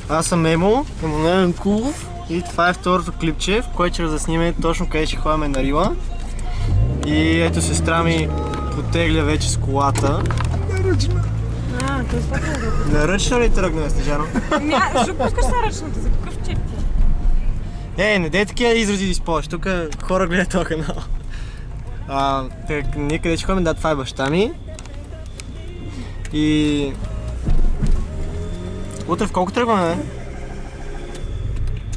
Аз съм Емануел Кулов и това е второто клипче, в което ще разясним точно къде ще ходим на Рила. И ето сестра ми потегля вече с колата. Наръчна. Това е това. Наръчна ли тръгна, Снежано? Защо пускаш наръчната? За какъв чип ти? Не дей такива изрази да използваш, тук хора гледат този канал. Ние къде ще ходим, да, това е баща ми. И... Утре в колко тръгваме, бе?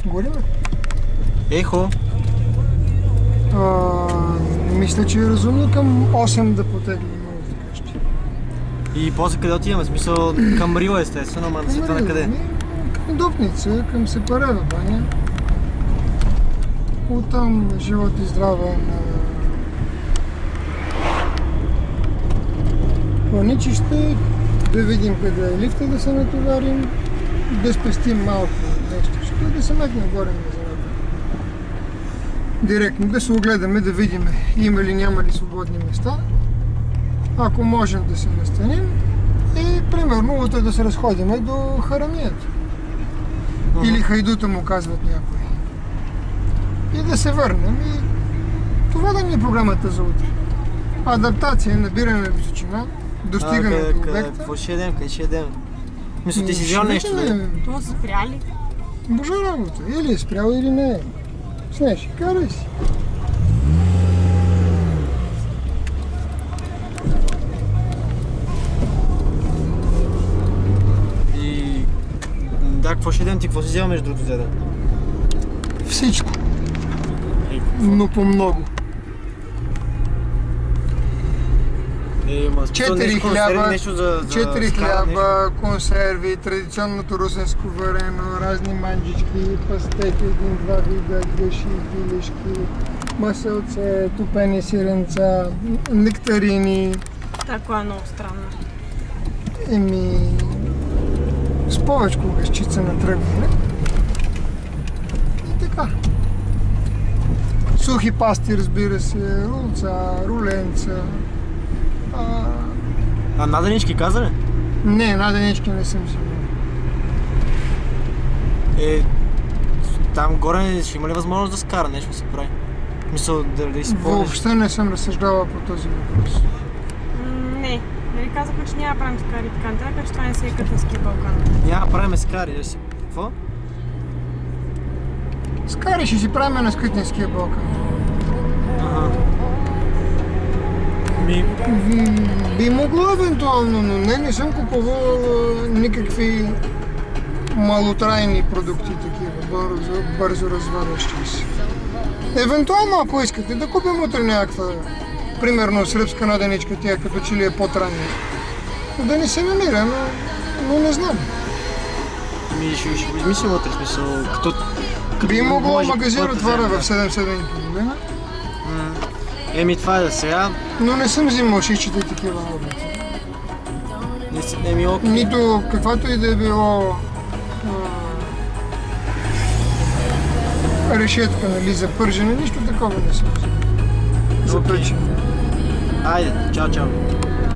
Горе, бе. Ехо. Мисля, че е разумно към 8 да потеглим от къщи. И после къде отиваме? В смисъл към Рила, естествено, ама да се това на къде? Към Дупница, към Сепарева баня. Оттам живот и здраве на Планичище, да видим къде е лифта, да се натоварим, да спестим малко нещо, да се мекнем горе на земята. Директно да се огледаме, да видим има ли, няма ли свободни места. Ако можем да се настаним и примерно утре да се разходиме до Харамията. Или Хайдута му казват някои. И да се върнем и това да ни е програмата за утре. Адаптация, набиране на височина, достигане до обекта. Какво ще ядем? Къде ще ядем? Мисля, ти си взял нещо, да? Това са спряли. Божа работа. Или е спрял, или не е. Снеж, карай си. И... Да, какво ще ядем? Ти какво си взял между другото, деда? Всичко. Но по много. 4 хляба, 4 хляба, консерви, традиционното русенско варено, разни манджички, пастети, 1-2 вида, гъши, пилешки, маселце, топени сиренца, нектарини. Така е много странно. С повечко гъщица на тръгване. И така. Сухи пасти, разбира се, рулца, руленца. Наденички каза ли? Не, наденички не съм взимал. Там горе ще има ли възможност да скара нещо да се прави? Мисля, да си помниш? Въобще не съм разсъждавал по този въпрос. Не. Нали казаха, че няма правим скари и така нататък, че това не си е Кътненския Балкан. Няма правим скари, да си... Какво? Скари ще си правим на Скътненския Балкан. Ага. Би могло евентуално, но не съм купувал никакви малотрайни продукти такива, бързо развалящи се. Евентуално, ако искате, да купим утре някаква, примерно сръбска наденичка, тя като че ли е по-трайна. Да не се намира, но не знам. Ще го измислим утре, смисъл, като би могло магазин отваря в 7-7 половина. Това е за сега. Но не съм взимал шишчета и такива работи. Окей. Нито каквато и да е било решетка, нали, за пържене, нищо такова не съм взимал. За печене. Айде, чао.